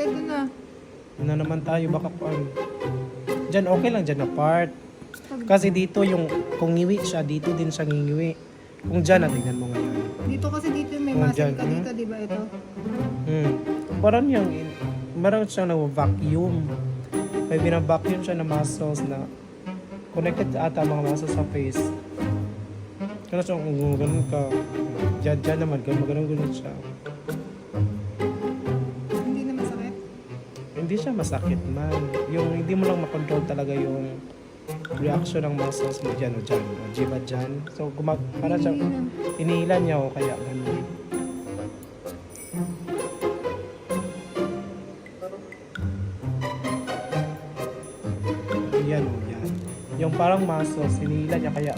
Ito na. Na naman tayo baka dyan okay lang dyan na part. Kasi dito yung kung ngiwi siya, dito din siya ngingiwi. Kung dyan, tingnan mo ngayon. Dito kasi dito may Oh, muscle dyan, ka dito, di ba ito? Parang yung, parang siyang nag-vacuum. May binavacuum siya na muscles na connected ata mga muscles sa face. Kaya siya kung ganun ka, dyan naman, ganun siya. Hindi na masakit. Hindi siya masakit man. Yung hindi mo lang makontrol talaga yung reaction ng muscles mo dyan o dyan. O di ba dyan? So, para siya, inihilan niya o kaya ganun. Yan o yan. Yung parang muscles, inihilan niya kaya